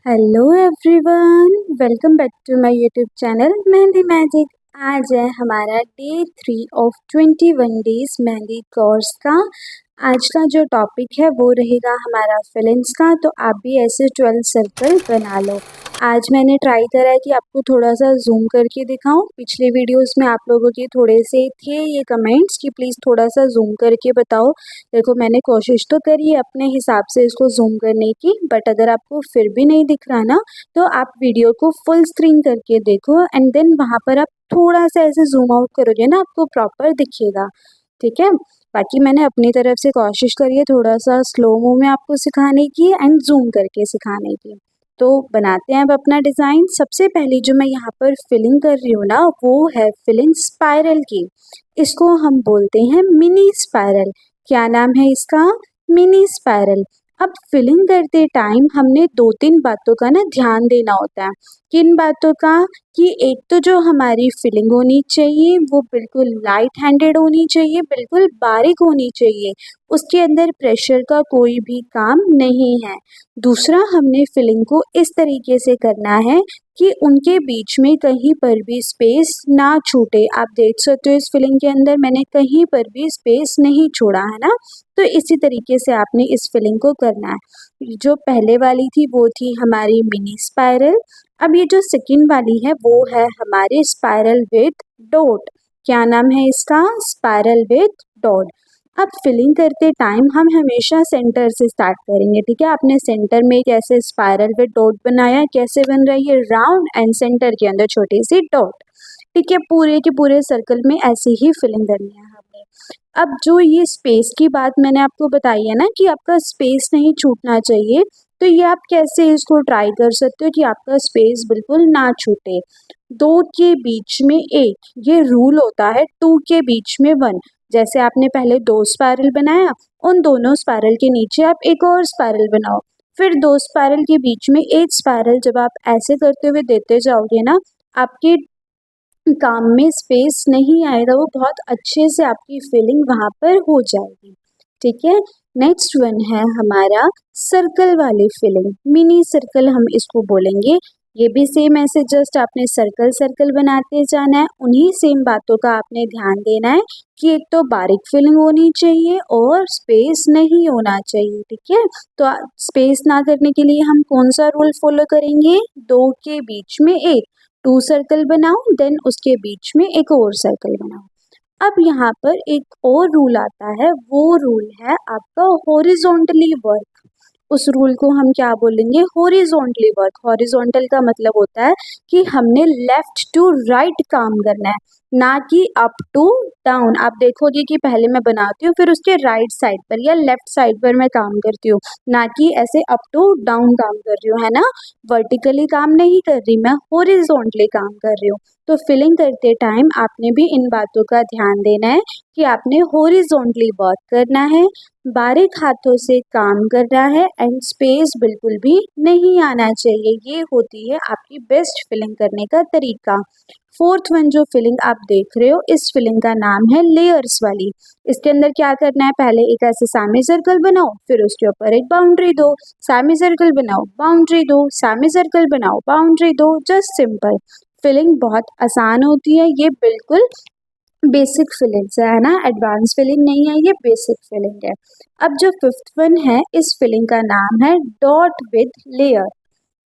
Hello everyone, welcome back to my YouTube channel Mehndi magic. आज है हमारा day 3 of 21 days mehndi course का। आज का जो टॉपिक है वो रहेगा हमारा फिलिंग्स का। तो आप भी ऐसे 12 सर्कल बना लो। आज मैंने ट्राई करा है कि आपको थोड़ा सा जूम करके दिखाऊं। पिछले वीडियोस में आप लोगों के थोड़े से थे ये कमेंट्स कि प्लीज़ थोड़ा सा जूम करके बताओ। देखो, मैंने कोशिश तो करी है अपने हिसाब से इसको जूम करने की, बट अगर आपको फिर भी नहीं दिख रहा ना, तो आप वीडियो को फुल स्क्रीन करके देखो एंड देन वहाँ पर आप थोड़ा सा ऐसे जूम आउट करोगे ना, आपको प्रॉपर दिखेगा। ठीक है। बाकी मैंने अपनी तरफ से कोशिश करी है थोड़ा सा स्लो मो में आपको सिखाने की एंड जूम करके सिखाने की। तो बनाते हैं अब अपना डिज़ाइन। सबसे पहले जो मैं यहाँ पर फिलिंग कर रही हूँ ना, वो है फिलिंग स्पाइरल की। इसको हम बोलते हैं मिनी स्पाइरल। क्या नाम है इसका? Mini spiral. अब फिलिंग करते टाइम हमने 2-3 बातों का ना ध्यान देना होता है। किन बातों का? कि एक तो जो हमारी फिलिंग होनी चाहिए वो बिल्कुल लाइट हैंडेड होनी चाहिए, बिल्कुल बारीक होनी चाहिए। उसके अंदर प्रेशर का कोई भी काम नहीं है। दूसरा, हमने फिलिंग को इस तरीके से करना है कि उनके बीच में कहीं पर भी स्पेस ना छूटे। आप देख सकते हो इस फिलिंग के अंदर मैंने कहीं पर भी स्पेस नहीं छोड़ा है ना। तो इसी तरीके से आपने इस फिलिंग को करना है। जो पहले वाली थी वो थी हमारी मिनी स्पाइरल। अब ये जो सेकंड वाली है वो है हमारी स्पाइरल विद डॉट। क्या नाम है इसका? Spiral with dot. अब फिलिंग करते टाइम हम हमेशा सेंटर से स्टार्ट करेंगे। ठीक है। आपने सेंटर में कैसे स्पाइरल विद डॉट बनाया, कैसे बन रही है राउंड एंड सेंटर के अंदर छोटी सी डॉट। ठीक है। पूरे के पूरे सर्कल में ऐसे ही फिलिंग करनी है हमने। अब जो ये स्पेस की बात मैंने आपको बताई है ना कि आपका स्पेस नहीं छूटना चाहिए, तो ये आप कैसे इसको ट्राई कर सकते हो कि आपका स्पेस बिल्कुल ना छूटे। 2 के बीच में 1, ये रूल होता है। 2 के बीच में 1। जैसे आपने पहले 2 स्पाइरल बनाया, उन दोनों स्पाइरल के नीचे आप एक और स्पाइरल बनाओ। फिर 2 स्पाइरल के बीच में 1 स्पाइरल। जब आप ऐसे करते हुए देते जाओगे ना, आपके काम में स्पेस नहीं आएगा, वो बहुत अच्छे से आपकी फिलिंग वहाँ पर हो जाएगी। ठीक है। नेक्स्ट वन है हमारा सर्कल वाली फिलिंग। मिनी सर्कल हम इसको बोलेंगे। ये भी सेम ऐसे जस्ट आपने सर्कल सर्कल बनाते जाना है। उन्हीं सेम बातों का आपने ध्यान देना है कि एक तो बारीक फिलिंग होनी चाहिए और स्पेस नहीं होना चाहिए। ठीक है। तो स्पेस ना करने के लिए हम कौन सा रूल फॉलो करेंगे? 2 के बीच में 1, 2 सर्कल बनाओ, देन उसके बीच में एक और सर्कल बनाओ। अब यहाँ पर एक और रूल आता है, वो रूल है आपका हॉरिजॉन्टली वर्क। उस रूल को हम क्या बोलेंगे? Horizontally work. हॉरिजॉन्टल का मतलब होता है कि हमने लेफ्ट टू राइट काम करना है, ना कि अप टू डाउन। आप देखोगे कि पहले मैं बनाती हूँ फिर उसके राइट साइड पर या लेफ्ट साइड पर मैं काम करती हूँ, ना कि ऐसे अप टू डाउन काम कर रही हूँ, है ना। वर्टिकली काम नहीं कर रही मैं, हॉरिजॉन्टली काम कर रही हूँ। तो फिलिंग करते टाइम आपने भी इन बातों का ध्यान देना है कि आपने हॉरिजॉन्टली वर्क करना है, बारीक हाथों से काम करना है एंड स्पेस बिल्कुल भी नहीं आना चाहिए। ये होती है आपकी बेस्ट फिलिंग करने का तरीका। फोर्थ वन जो फिलिंग आप देख रहे हो, इस फिलिंग का नाम है लेयर्स वाली। इसके अंदर क्या करना है? पहले एक ऐसे सेमी सर्कल बनाओ, फिर उसके ऊपर एक बाउंड्री दो, सेमी सर्कल बनाओ, बाउंड्री दो, सेमी सर्कल बनाओ, बाउंड्री दो। Just simple. फिलिंग बहुत आसान होती है, ये बिल्कुल बेसिक फिलिंग्स है ना, एडवांस फिलिंग नहीं है, ये बेसिक फिलिंग है। अब जो फिफ्थ वन है, इस फिलिंग का नाम है डॉट विद लेयर।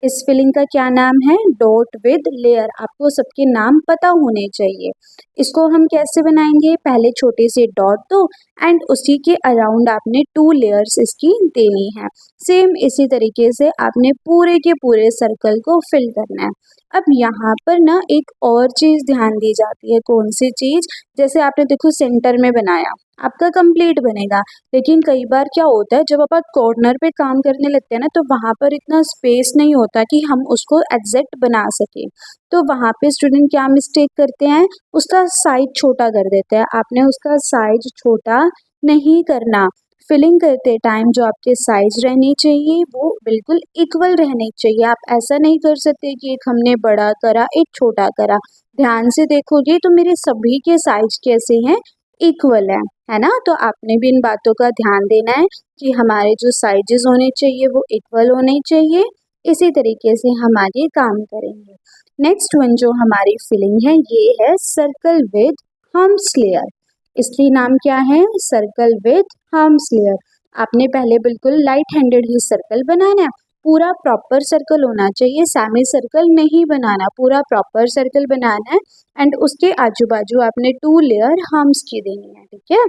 इस फिलिंग का क्या नाम है? Dot with layer. आपको सबके नाम पता होने चाहिए। इसको हम कैसे बनाएंगे? पहले छोटे से डॉट दो एंड उसी के अराउंड आपने 2 लेयर्स इसकी देनी है। सेम इसी तरीके से आपने पूरे के पूरे सर्कल को फिल करना है। अब यहाँ पर ना एक और चीज़ ध्यान दी जाती है। कौन सी चीज़? जैसे आपने देखो सेंटर में बनाया, आपका कंप्लीट बनेगा। लेकिन कई बार क्या होता है, जब आप कॉर्नर पे काम करने लगते हैं ना, तो वहाँ पर इतना स्पेस नहीं होता कि हम उसको एग्जैक्ट बना सके। तो वहाँ पे स्टूडेंट क्या मिस्टेक करते हैं? उसका साइज छोटा कर देते हैं। आपने उसका साइज छोटा नहीं करना। फिलिंग करते टाइम जो आपके साइज रहने चाहिए वो बिल्कुल इक्वल रहने चाहिए। आप ऐसा नहीं कर सकते कि एक हमने बड़ा करा एक छोटा करा। ध्यान से देखोगे तो मेरे सभी के साइज कैसे हैं? इक्वल है ना। तो आपने भी इन बातों का ध्यान देना है कि हमारे जो साइजेस होने चाहिए वो इक्वल होने चाहिए इसी तरीके से हम आगे काम करेंगे। नेक्स्ट वन जो हमारी फिलिंग है ये है सर्कल विद हम्स लेयर। इसकी नाम क्या है? Circle with hums layer. आपने पहले बिल्कुल लाइट हैंडेड ही सर्कल बनाना है, पूरा प्रॉपर सर्कल होना चाहिए, सेमी सर्कल नहीं बनाना, पूरा प्रॉपर सर्कल बनाना है। एंड उसके आजू बाजू आपने 2 लेयर हम्स की देनी है, ठीक है।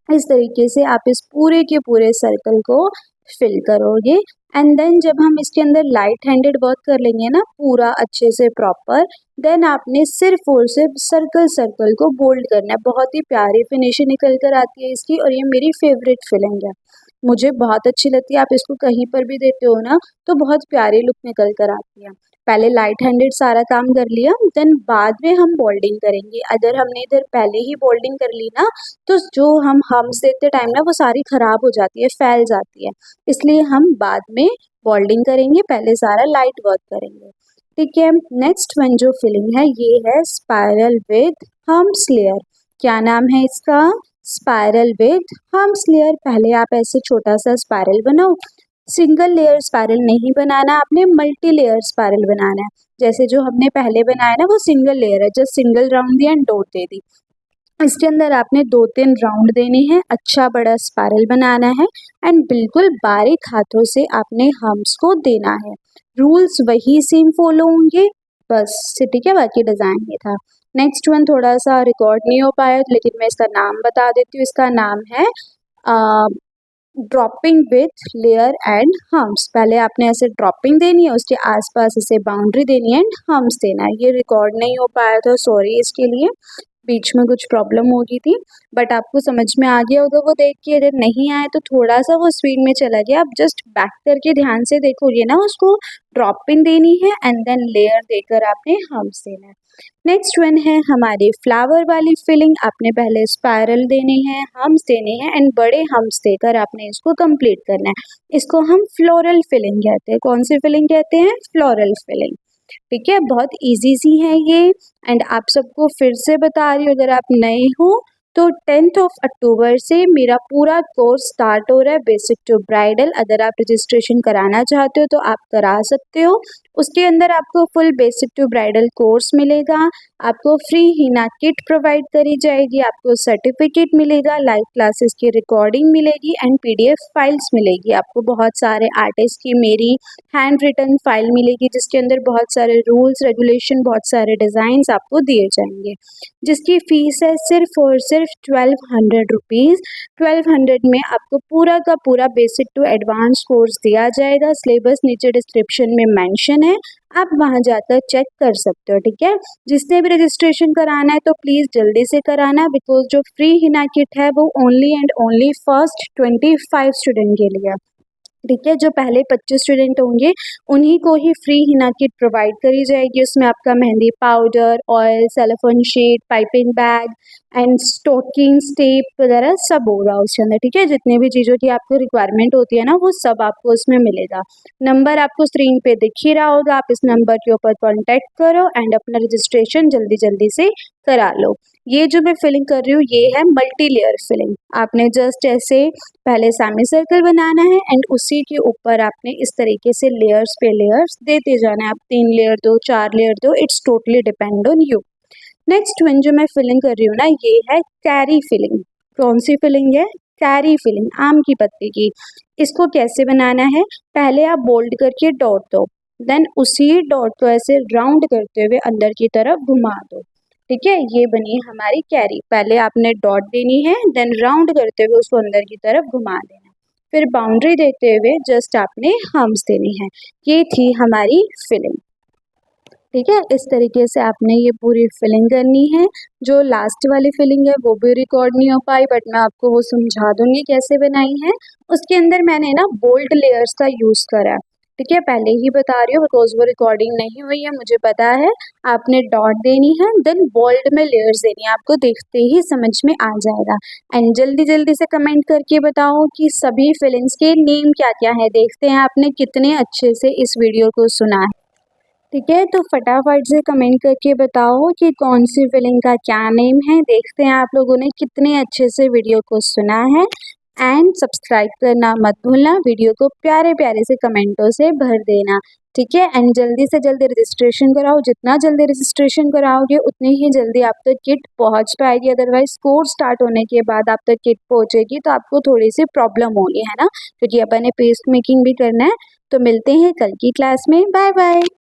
इस तरीके से आप इस पूरे के पूरे सर्कल को फिल करोगे। एंड देन जब हम इसके अंदर लाइट हैंडेड वर्क कर लेंगे ना पूरा अच्छे से प्रॉपर, देन आपने सिर्फ और सिर्फ सर्कल सर्कल को बोल्ड करना है। बहुत ही प्यारी फिनिशिंग निकल कर आती है इसकी, और ये मेरी फेवरेट फिलिंग है, मुझे बहुत अच्छी लगती है। आप इसको कहीं पर भी देते हो ना तो बहुत प्यारी लुक निकल कर आती है। पहले लाइट हैंडेड सारा काम कर लिया, देन बाद में हम बोल्डिंग करेंगे। अगर हमने इधर पहले ही बोल्डिंग कर ली ना तो जो हम हम्स देते टाइम ना वो सारी खराब हो जाती है, फैल जाती है, इसलिए हम बाद में बोल्डिंग करेंगे, पहले सारा लाइट वर्क करेंगे, ठीक है। नेक्स्ट वन जो फिलिंग है ये है स्पाइरल विद हम्स लेयर। क्या नाम है इसका? Spiral with hums layer. पहले आप ऐसे छोटा सा स्पाइरल बनाओ, सिंगल लेयर स्पाइरल नहीं बनाना, आपने मल्टी लेयर स्पाइरल बनाना है। जैसे जो हमने पहले बनाया ना वो सिंगल लेयर है, जस्ट सिंगल राउंड दिया एंड डॉट दे दी। इसके अंदर आपने 2-3 राउंड देने हैं, अच्छा बड़ा स्पाइरल बनाना है एंड बिल्कुल बारीक हाथों से आपने हम्स को देना है। रूल्स वही सेम फॉलो होंगे बस, ठीक है, बाकी डिज़ाइन ये था। नेक्स्ट वन थोड़ा सा रिकॉर्ड नहीं हो पाया लेकिन मैं इसका नाम बता देती हूँ। इसका नाम है dropping with layer and hums. पहले आपने ऐसे ड्रॉपिंग देनी है, उसके आसपास इसे बाउंड्री देनी है एंड हम्स देना है। ये रिकॉर्ड नहीं हो पाया था, सॉरी इसके लिए, बीच में कुछ प्रॉब्लम हो गई थी, बट आपको समझ में आ गया होगा वो देख के। अगर नहीं आया तो थोड़ा सा वो स्पीड में चला गया, आप जस्ट बैक करके ध्यान से देखोगे ना, उसको ड्रॉपिंग देनी है एंड देन लेयर देकर आपने हम्स देना है। नेक्स्ट वन है हमारी फ्लावर वाली फिलिंग। आपने पहले स्पाइरल देने हैं, हम्स देने हैं एंड बड़े हम्स देकर आपने इसको कंप्लीट करना है। इसको हम फ्लोरल फिलिंग कहते हैं। कौन सी फिलिंग कहते हैं? फ्लोरल फिलिंग, ठीक है। बहुत इजी सी है ये एंड आप सबको फिर से बता रही हूँ, अगर आप नए हो तो 10th ऑफ अक्टूबर से मेरा पूरा कोर्स स्टार्ट हो रहा है, बेसिक टू ब्राइडल। अगर आप रजिस्ट्रेशन कराना चाहते हो तो आप करा सकते हो। उसके अंदर आपको full basic to bridal course मिलेगा, आपको फ्री हीना किट प्रोवाइड करी जाएगी, आपको सर्टिफिकेट मिलेगा, लाइव क्लासेस की रिकॉर्डिंग मिलेगी एंड PDF फाइल्स मिलेगी। आपको बहुत सारे आर्टिस्ट की मेरी हैंड रिटन फाइल मिलेगी जिसके अंदर बहुत सारे रूल्स रेगुलेशन, बहुत सारे डिज़ाइंस आपको दिए जाएंगे, जिसकी फ़ीस है सिर्फ और सिर्फ 1200 रुपीज़। 1200 में आपको पूरा का पूरा बेसिक टू एडवांस कोर्स दिया जाएगा। सिलेबस नीचे डिस्क्रिप्शन में मेंशन है, आप वहां जाकर चेक कर सकते हो, ठीक है। जिसने भी रजिस्ट्रेशन कराना है तो प्लीज़ जल्दी से कराना, बिकॉज जो फ्री हिना किट है वो only and only first 25 student के लिए, ठीक है। जो पहले 25 स्टूडेंट होंगे उन्हीं को ही फ्री हिना किट प्रोवाइड करी जाएगी। उसमें आपका मेहंदी powder, oil, cellophane sheet, piping bag and stockings, tape वगैरह सब होगा उसके अंदर, ठीक है। जितने भी चीज़ों की आपको रिक्वायरमेंट होती है ना वो सब आपको उसमें मिलेगा। नंबर आपको स्क्रीन पे दिख ही रहा होगा, आप इस नंबर के ऊपर कॉन्टैक्ट करो एंड अपना रजिस्ट्रेशन जल्दी जल्दी से करा लो। ये जो मैं फिलिंग कर रही हूँ ये है मल्टी लेयर फिलिंग। आपने जस्ट ऐसे पहले सेमी सर्कल बनाना है एंड उसी के ऊपर आपने इस तरीके से लेयर्स पे लेयर्स देते जाना है। आप 3 लेयर दो, 4 लेयर दो, it's totally depend on you. Next one जो मैं फिलिंग कर रही हूँ ना ये है कैरी फिलिंग। कौन सी फिलिंग है? कैरी फिलिंग, आम की पत्ती की। इसको कैसे बनाना है? पहले आप बोल्ड करके डॉट दो, देन उसी डॉट को ऐसे राउंड करते हुए अंदर की तरफ घुमा दो, ठीक है। ये बनी हमारी कैरी। पहले आपने डॉट देनी है, देन राउंड करते हुए उसको अंदर की तरफ घुमा देना, फिर बाउंड्री देते हुए जस्ट आपने हम्स देनी है। ये थी हमारी फिलिंग, ठीक है। इस तरीके से आपने ये पूरी फिलिंग करनी है। जो लास्ट वाली फिलिंग है वो भी रिकॉर्ड नहीं हो पाई, बट मैं आपको वो समझा दूंगी कैसे बनाई है। उसके अंदर मैंने ना बोल्ड लेयर्स का यूज़ करा, ठीक है। पहले ही बता रही हूँ बिकॉज वो रिकॉर्डिंग नहीं हुई है, मुझे पता है। आपने डॉट देनी है, देन बोल्ड में लेयर्स देनी है, आपको देखते ही समझ में आ जाएगा। एंड जल्दी जल्दी से कमेंट करके बताओ कि सभी फिलिंग्स के नेम क्या क्या है। देखते हैं आपने कितने अच्छे से इस वीडियो को सुना है, ठीक है। तो फटाफट से कमेंट करके बताओ कि कौन सी फिलिंग का क्या नेम है। देखते हैं आप लोगों ने कितने अच्छे से वीडियो को सुना है। एंड सब्सक्राइब करना मत भूलना। वीडियो को प्यारे प्यारे से कमेंटों से भर देना, ठीक है। एंड जल्दी से जल्दी रजिस्ट्रेशन कराओ, जितना जल्दी रजिस्ट्रेशन कराओगे उतनी ही जल्दी आप तक किट पहुंच पाएगी। अदरवाइज कोर्स स्टार्ट होने के बाद आप तक किट पहुंचेगी तो आपको थोड़ी सी प्रॉब्लम होगी, है ना, क्योंकि अपन ने पेस्ट मेकिंग भी करना है। तो मिलते हैं कल की क्लास में, बाय बाय।